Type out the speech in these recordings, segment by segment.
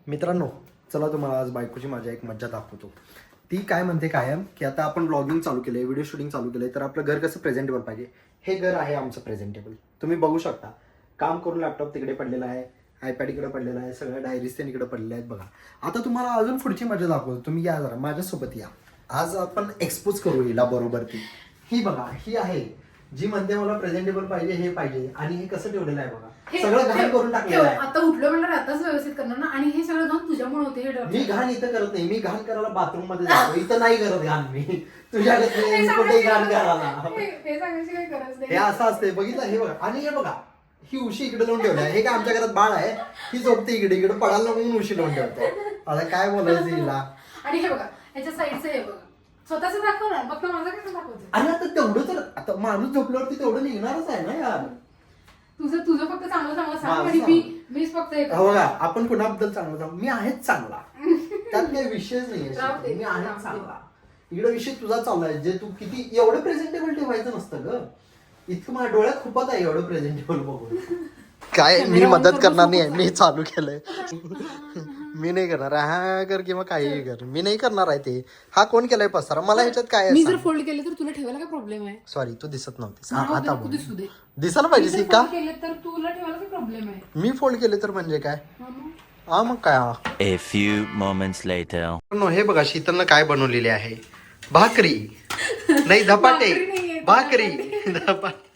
मित्रांनो, चला तुम्हाला आज बायकोची माझ्या एक मज्जा दाखवतो. ती काय म्हणते कायम की आता आपण ब्लॉगिंग चालू केलंय, व्हिडिओ शूटिंग चालू केलंय, तर आपलं घर कसं प्रेझेंटेबल पाहिजे. हे घर आहे आमचं प्रेझेंटेबल. तुम्ही बघू शकता, काम करून लॅपटॉप तिकडे पडलेला आहे, आयपॅड इकडे पडलेला आहे, सगळ्या डायरीज ते इकडे पडलेल्या आहेत. बघा, आता तुम्हाला अजून पुढची मजा दाखवतो. तुम्ही या जरा माझ्यासोबत या. आज आपण एक्सपोज करू हिला बरोबर. ती ही बघा, ही आहे जी म्हणते मला प्रेझेंटेबल पाहिजे, हे पाहिजे. आणि हे कसं ठेवलेलं आहे बघा, सगळं घाण करून टाकलेलं आहे. आता उठलं म्हणणार आताच व्यवस्थित करणार ना. आणि हे सगळं घाण तुझ्यामुळे होते. हे मी घाण इथं करत नाही, मी घाण करायला बाथरूम मध्ये जातो. इथं नाही करत घाण मी. तुझ्याकडे कुठे घाण करायला हे सांगायची काही गरज हे नाही. असं असते. बघितलं हे बघा. आणि हे बघा, ही उशी इकडे लावून ठेवली आहे. हे काय आमच्या घरात बाळ आहे, ही झोपते इकडे इकडे पडायला नको म्हणून उशी लावून ठेवते. आता काय बोलायचं हिला. आणि हे बघा, ह्याच्या साईडचं हे बघा, स्वतःच दाखवणार. फक्त माझं कसं दाखवतो. आणि आता तेवढं तर आता माणूस झोपल्यावरती तेवढं निघणारच आहे ना यार. तुझं फक्त चांगलं चांगलं सांग. माझं आणि मीच फक्त हे हो बघा, आपण कुणाबद्दल चांगलं सांगू. मी आहेच चांगला, त्यात काही विषयच राहू नाहीये. दे, मी राहू आहेच दे. चांगला. इकडे विषय तुझा चालू आहे. जे तू किती एवढं प्रेझेंटेबल ठेवायचं नसतं ग. इतकं माझ्या डोळ्यात खूपच आहे एवढं प्रेझेंटेबल बघून. काय मी मदत करणार नाही, मी चालू केलंय. मी नाही करणार. हा कर किंवा काही कर, मी नाही करणार आहे ते. हा कोण केलाय पसारा, मला ह्याच्यात काय मी आहे. जर फोल्ड केले तर तुला ठेवायला काय प्रॉब्लेम आहे. सॉरी, तू दिसत नव्हतीस. राहू दे, आता नको बोल. दिसू दे. दिसायला पाहिजे मी जर का. fold केले तर तुला ठेवायला काय प्रॉब्लेम आहे. मी फोल्ड केले तर म्हणजे काय. मग? हा मग काय. हा A few moments later. हे बघा, शीतलनं काय बनवलेले आहे. भाकरी नाही, धपाटे. भाकरी नाहीये. भाकरी धपाटे.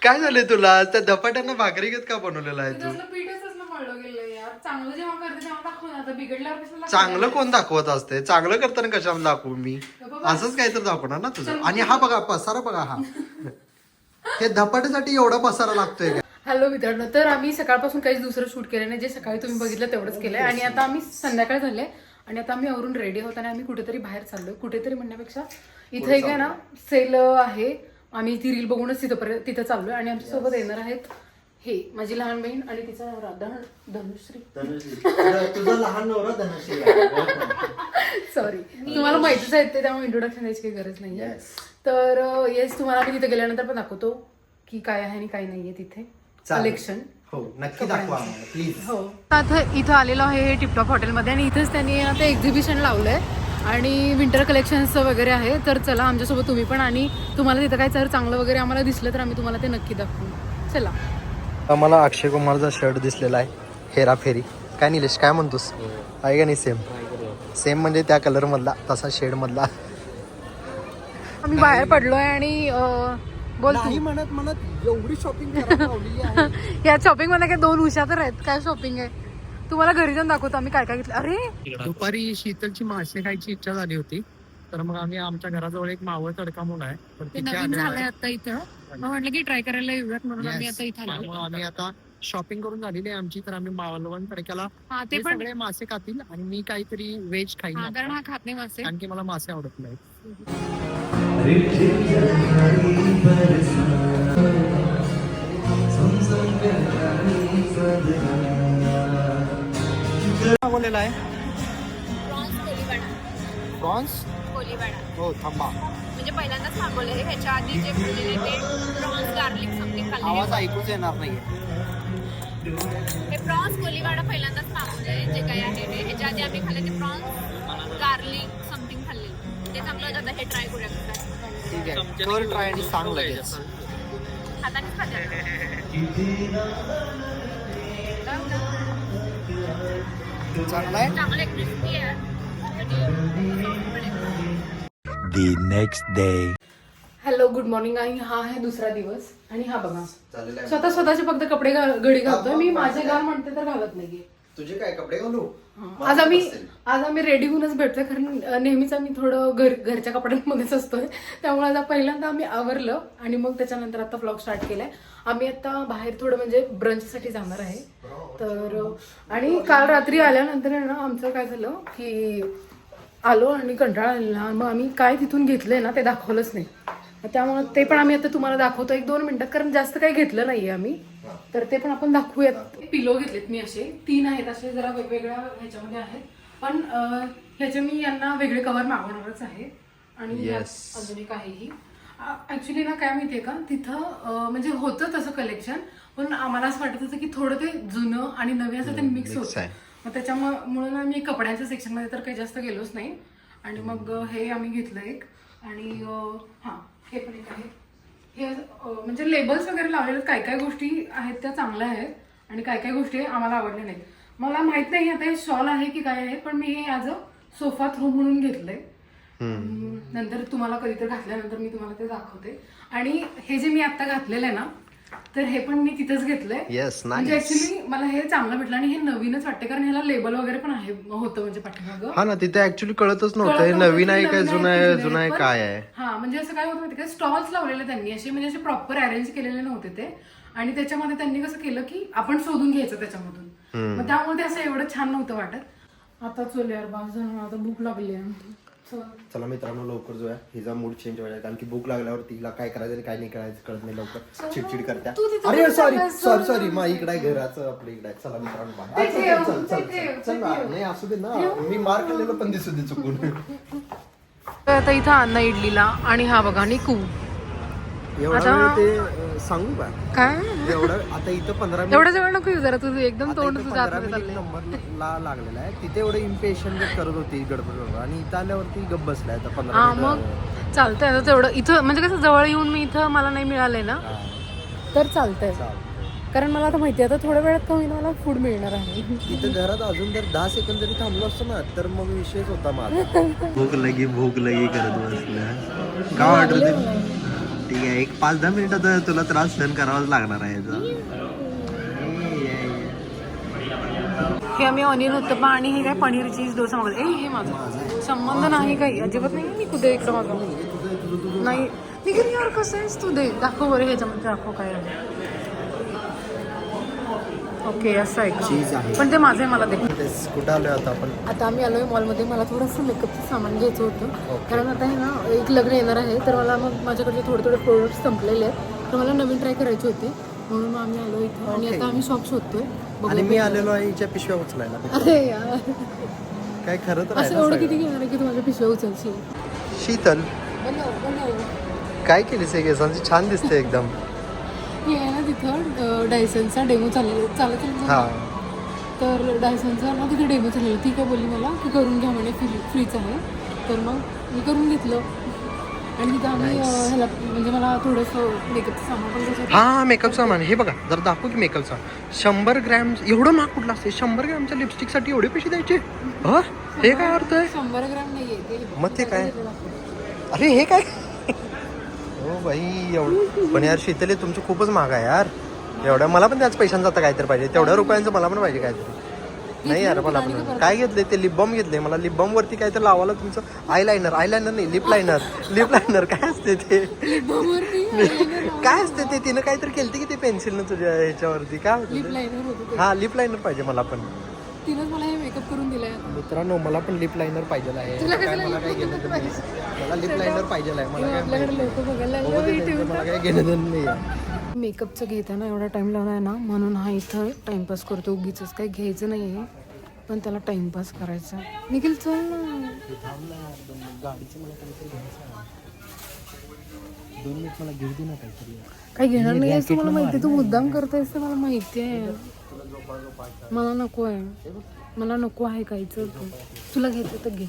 काय झालंय तुला. त्या धपाट्यांना भाकरी घेत का बनवलेला आहे तू. तसलं पीठच असलं मळलं गेलं यार. चांगलं जेव्हा करते तेव्हा दाखव ना. आता बिघडल्यावर कसं लागतं? चांगलं कोण दाखवत असते. चांगलं करताना कशाला दाखवू मी. असंच काय तर दाखवणार ना तुझं. आणि हा बघा पसारा बघा. हा हे धपाट्यासाठी एवढा पसारा लागतोय का. हॅलो मित्रांनो, तर आम्ही सकाळपासून काहीच दुसरं शूट केलं नाही. जे सकाळी तुम्ही बघितलं तेवढंच केलंय. आणि आता आम्ही संध्याकाळ झाले आणि आता आम्ही आवरून रेडी होत आणि आम्ही कुठेतरी बाहेर चाललोय. कुठेतरी म्हणण्यापेक्षा इथे एक आहे ना सेल आहे. आम्ही ती रील बघूनच तिथं चाललोय. आणि आमच्यासोबत येणार आहेत हे माझी लहान बहीण आणि तिचा नवरा धनुश्री. तुझा लहान नवरा धनश्री. सॉरी, तुम्हाला माहितीच आहे ते, त्यामुळे इंट्रोडक्शन द्यायची काही गरज नाहीये. तर येस, तुम्हाला आम्ही तिथे गेल्यानंतर पण दाखवतो की काय आहे आणि काय नाहीये तिथे कलेक्शन. हो नक्की दाखवा प्लीज. हो, आता इथं आलेलो आहे हे टिपटॉप हॉटेलमध्ये आणि इथेच त्यांनी आता एक्झिबिशन लावलंय आणि विंटर कलेक्शन्स वगैरे आहे. तर चला आमच्यासोबत तुम्ही पण. आणि तुम्हाला तिथं काय जर चांगलं वगैरे आम्हाला दिसलं तर आम्ही तुम्हाला ते नक्की दाखवू. चला. आम्हाला अक्षय कुमारचा शर्ट दिसलेला आहे, हेराफेरी. काय निलेश, काय म्हणतोस. आहे का नाही सेम. सेम म्हणजे त्या कलर मधला, तसा शेड मधला. आम्ही बाहेर पडलोय आणि बोल नाही म्हणत म्हणत एवढी शॉपिंग लावलेली आहे. या शॉपिंग मध्ये काय दोन उशा तर आहेत. काय शॉपिंग आहे तुम्हाला घरी जाऊन दाखवतो आम्ही काय काय घेतलं. अरे दुपारी शीतलची मासे खायची इच्छा झाली होती, तर मग आम्ही आमच्या घराजवळ एक मावळ तडका म्हणून आहे, तर ते तिथे नवीन आलेलो झालंय आहे. आता इथं. मग म्हटलं की ट्राय करायला येऊयात म्हणून आम्ही आता इथं आलो. त्यामुळे आम्ही आता शॉपिंग करून झालेली आहे आमची, तर आम्ही मालवण तडक्याला हा ते ते पण सगळे मासे खातील आणि मी काहीतरी व्हेज खाईन हा, कारण आता. हा खात नाही मासे. कारण की मला मासे आवडत नाही. बोललेला आहे प्रॉन्स कोलीवाडा. प्रॉन्स. कोलीवाडा हो थांबा, म्हणजे पहिल्यांदाच मागवलं हे. ह्याच्या आधी जे बोललेले ते प्रॉन्स गार्लिक समथिंग आवाज खाल्ले. ऐकूच येणार नाहीये. हे प्रॉन्स कोलीवाडा पहिल्यांदाच मागवलंय जे काही आहे ते. ह्याच्या आधी आम्ही खाल्ले ते प्रॉन्स गार्लिक समथिंग खाल्ले. ते चांगलं होतं. आता हे ट्राय करूया कसं आहे. ठीक आहे, कर ट्राय आणि सांग लगेच. हातानेच खाते. चांगला आहे. चांगलं क्रिस्पी आहे आणि soft पण आहे. The next day. Hello, good morning. आणि हा आहे दुसरा दिवस. आणि हा बघा, चालेल आहे. स्वतःचे फक्त कपडे घडी घालतोय. मी माझे घाल म्हणते तर घालत नाहीये. तुझे काय कपडे घालू. आज आम्ही रेडी होऊनच भेटतोय. कारण नेहमीच आम्ही थोडं घरच्या कपड्यांमध्येच असतोय. त्यामुळे आता पहिल्यांदा आम्ही आवरलं आणि मग त्याच्यानंतर आता व्लॉग स्टार्ट केलाय. आम्ही आता बाहेर थोडं म्हणजे ब्रंचसाठी जाणार आहे. तर आणि काल रात्री आल्यानंतर आहे ना आमचं काय झालं की आलो आणि कंटाळा आलेला. मग आम्ही काय तिथून घेतलंय ना ते दाखवलंच नाही. त्यामुळे ते पण आम्ही आता तुम्हाला दाखवतो 1-2 मिनिटात. कारण जास्त काही घेतलं नाहीये आम्ही, तर ते पण आपण दाखवूयात. पिलो घेतलेत मी, असे 3 आहेत. असे जरा वेगवेगळ्या ह्याच्यामध्ये आहेत. पण ह्याचे मी यांना वेगळे कव्हर मागवणारच आहे. आणि अजून एक आहे. ऍक्च्युली ना काय माहितीये का, तिथं म्हणजे होतं तसं कलेक्शन, पण आम्हाला असं वाटत होतं की थोडं ते जुनं आणि नवीन असं ते मिक्स होतं. मग त्याच्यामुळे ना मी कपड्यांच्या सेक्शनमध्ये तर काही जास्त गेलोच नाही. आणि मग हे आम्ही घेतलं एक. आणि हां हे पण एक आहे. हे म्हणजे लेबल्स वगैरे लावलेले काय काय गोष्टी आहेत त्या चांगल्या आहेत आणि काय काय गोष्टी आम्हाला आवडल्या नाहीत. मला माहित नाही आता हे शॉल आहे की काय आहे, पण मी हे ॲज अ सोफा थ्रो म्हणून घेतलंय. नंतर तुम्हाला कधीतरी घातल्यानंतर मी तुम्हाला ते दाखवते. आणि हे जे मी आता घातलेलं आहे ना, तर हे पण मी तिथंच घेतलंय. येस, म्हणजे ऍक्च्युली मला हे चांगलं भेटलं आणि हे नवीनच वाटते, कारण ह्याला लेबल वगैरे पण आहे होतं म्हणजे पाठीमागं. हा ना, तिथे ऍक्च्युली कळतच नव्हतं हे नवीन आहे काय जुनं आहे, जुनं आहे काय आहे. हा म्हणजे असं काय होतं माहिती का, स्टॉल्स लावलेले त्यांनी असे, म्हणजे असे प्रॉपर अरेंज केलेले नव्हते ते. आणि त्याच्यामध्ये त्यांनी कसं केलं की आपण शोधून घ्यायचं त्याच्यामधून, मग त्यामुळे ते असं एवढं छान नव्हतं वाटत. आता चल यार बास झालं, आता भूक लागली आहे. चला मित्रांनो लवकर जाऊया, हिचा मूड चेंज व्हायला, कारण की भूक लागल्यावर तिला काय करायचं आणि काय नाही करायचं कळत नाही, लवकर चिडचिड करत्या. अरे सॉरी मा इकडे आहे, घराचं आपलं इकडे आहे. चला मित्रांनो चल नाही असू दे ना, मी मार खाल्लेलं पण दिसू दे चुकून. आता इथं अन्न इडलीला. आणि हा बघा निकू एवढा ते सांगू का काय एवढं आता इथं 15 मिनिट एवढं जवळ नको येऊ जरा, तुझं एकदम तोंड तुझं आतमध्ये चाललंय. नंबरला लागलेला आहे तिथे, एवढं इम्पेशंट करत होती गडबड, आणि इथं आल्यावरती गप्प बसलाय आता 15 हा मिनिट. मग चालतंय आता तेवढं इथं, म्हणजे कसं जवळ येऊन मी इथं मला नाही मिळालंय ना, तर चालतंय. कारण मला आता माहिती आहे आता थोड्या वेळात कमी मला फूड मिळणार आहे. इथं घरात अजून जर 10 सेकंद जरी थांबलो असतो ना, तर मग विषयच होता माझा. भूक लगी करत बसल्या. काय ऑर्डर दिली? ठीक आहे, एक 5-10 मिनिटात तुला त्रास सहन करावाच लागणार आहे याचा. हे आम्ही ऑनियन उत्तप्पा आणि हे काय पनीर चीज डोसा मागवलं. हे माझं संबंध नाही काही, अजिबात नाही. मी कुठे इकडं माझं नाही निघेल यार, कसं आहेस तू, दे दाखव बरं ह्याच्यामध्ये, दाखव काय आहे. ओके असं आहे, पण ते माझं आहे, मला दे. कुठं आलोय आता आपण? आता आम्ही आलोय मॉलमध्ये. मला थोडंसं मेकअपचं सामान घ्यायचं होतं, कारण आता आहे ना एक लग्न येणार आहे, तर मला मग माझ्याकडचे थोडे प्रोडक्ट्स संपलेले आहेत, तर मला नवीन ट्राय करायची होती, म्हणून मग आम्ही आलो इथं. आणि आता आम्ही शॉप शोधतोय. आणि मी आलेलो आहे हिच्या पिशव्या उचलायला. अरे यार, काय खरं तर असं एवढं किती घेणार आहे की तुम्हाला पिशव्या उचलशील? शीतल काय केलीस हे केसांची, छान दिसते एकदम. हे आहे ना तिथं डायसनचा डेमो चालत हा, तर डायसनचा ना तिथे डेमो चाललेला. ती काय बोलली मला की करून घ्या म्हणे, फ्रीच आहे. तर मग मी करून घेतलं. आणि तिथं आम्ही ह्याला म्हणजे मला थोडंसं मेकअपचं सामान पण घ्यायचं. हा मेकअप सामान हे बघा, जर दाखवू की मेकअपचा 100 ग्रॅम एवढं महाग कुठलं असते? 100 ग्रॅमच्या लिपस्टिकसाठी एवढे पैसे द्यायचे? हे काय अर्थ आहे? 100 ग्रॅम नाहीये ते. मग ते काय? अरे हे काय? हो बाई एवढं पण यार शीतल तुमचं खूपच महाग आहे यार. एवढ्या मला पण त्याच पैशांचं आता काहीतरी पाहिजे, तेवढ्या रुपयांचं मला पण पाहिजे काहीतरी. नाही यार मला पण काय घेतले ते लिप बाम घेतले. मला लिप बाम वरती काहीतरी लावायला तुमचं आयलायनर नाही लिप लायनर काय असते ते? काय असते ते? तिनं काहीतरी केलते की ते पेन्सिलनं तुझ्या ह्याच्यावरती काय होतं? हा लिप लायनर पाहिजे मला पण. तिनंच मला हे मेकअप करून दिलाय. मित्रांनो मला पण लिप लायनर पाहिजे आहे. मला काय घेणं देणं नाही. मला लिप लायनर पाहिजे आहे. मला काय मला काय घेणं देणं नाही. मेकअपचं घेताना एवढा टाइम लावलाय ना, म्हणून हा इथं टाइमपास करतो. उगीच काही घ्यायचं नाही आहे, पण त्याला टाइमपास करायचा. निखिल चल ना, गाडीचं मला काहीतरी घ्यायचं. 2 मिनिट मला घेऊ दे ना काहीतरी. काही घेणार नाही असं मला माहिती. तू मुद्दाम करतोयस ते मला माहिती आहे. मला नको आहे, मला नको आहे काहीच. तुला घ्यायचं तर घे.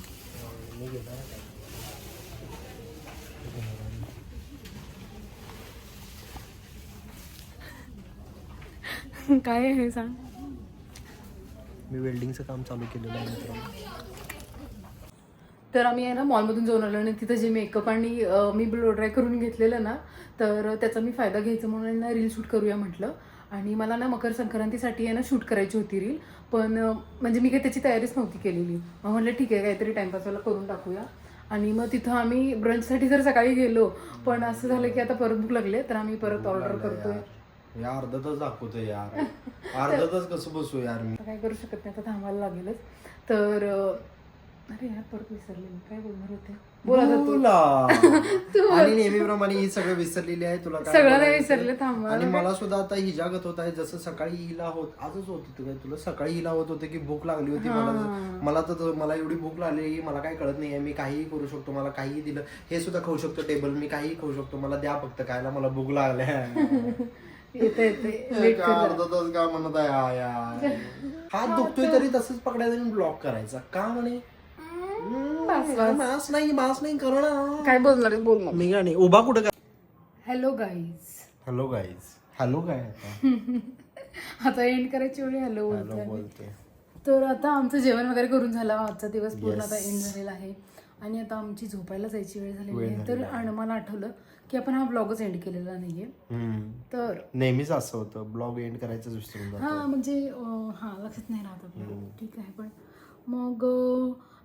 काय आहे हे सांग. मी वेल्डिंगचं काम चालू केलेलं आहे मित्रांनो. तर आम्ही आहे ना मॉलमधून जाऊन आलो आणि तिथं जे मेकअप आणि मी ब्लो ड्राय करून घेतलेलं ना, तर त्याचा मी फायदा घ्यायचा म्हणून ना रील शूट करूया म्हटलं. आणि मला ना मकर संक्रांतीसाठी आहे ना शूट करायची होती रील, पण म्हणजे मी काही त्याची तयारीच नव्हती केलेली. मग म्हटलं ठीक आहे काहीतरी टाइमपासवाला करून टाकूया. आणि मग तिथं आम्ही ब्रंचसाठी जर सकाळी गेलो, पण असं झालं की आता परत भूक लागले, तर आम्ही परत ऑर्डर करतोय. या अर्धा तास दाखवतोय यार. अर्धा तास कसं बसू यार मी. काय करू शकत नाही, आता थांबायला लागेलच. तर अरे यार परत विसरले मी काय बोलणार होते. आणि नेहमीप्रमाणे ही सगळं विसरलेली आहे. तुला काय सगळं नाही विसरले, थांबा. आणि मला सुद्धा आता ही जागत होत आहे. जसं सकाळी हिला आजच होत होतं काय तुला? सकाळी हिला होत होतं की भूक लागली होती मला एवढी भूक लागली, मला काय कळत नाहीये. मी काहीही करू शकतो, मला काहीही दिलं, हे सुद्धा खाऊ शकतो टेबल, मी काहीही खाऊ शकतो, मला द्या फक्त खायला, मला भूक लागल्या. येते अर्धा तास काय म्हणत आहे यार. हात दुखतोय तरी तसंच पकडायचं आणि ब्लॉक करायचा का म्हणे मास नाही करू ना. काय बोलणार आहे बोल मी का नाही उभा कुठं का. Hello guys. Hello guys. Hello काय आता आता एंड करायची वेळी हॅलो हॅलो बोलते. तर आता आमचं जेवण वगैरे करून झालं. आजचा दिवस पूर्ण आता एंड झालेला आहे आणि आता आमची झोपायला जायची वेळ झालेली आहे. तर मला आठवलं की आपण हा ब्लॉगच एंड केलेला नाहीये. तर नेहमीच असं होतं ब्लॉग एंड करायचं विसरून जातो. हा म्हणजे हा लक्षात नाही राहत आपल्याला. ठीक आहे पण मग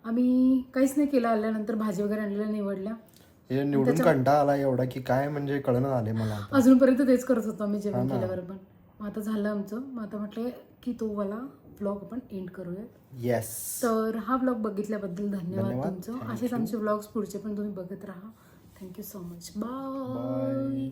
आम्ही काहीच नाही केलं. आल्यानंतर भाजी वगैरे आणलेल्या निवडल्या. हे निवडून कंटाळा आला एवढा की काय म्हणजे कळणं आले मला आता. अजूनपर्यंत तेच करत होतो आम्ही जेवण केल्यावर पण. मग आता झालं आमचं. मग आता म्हटलं की तो वाला ब्लॉग आपण एंड करूयात. येस. तर हा ब्लॉग बघितल्याबद्दल धन्यवाद तुमचं. असेच आमचे ब्लॉग्स पुढचे पण तुम्ही बघत राहा. Thank you so much. बाय.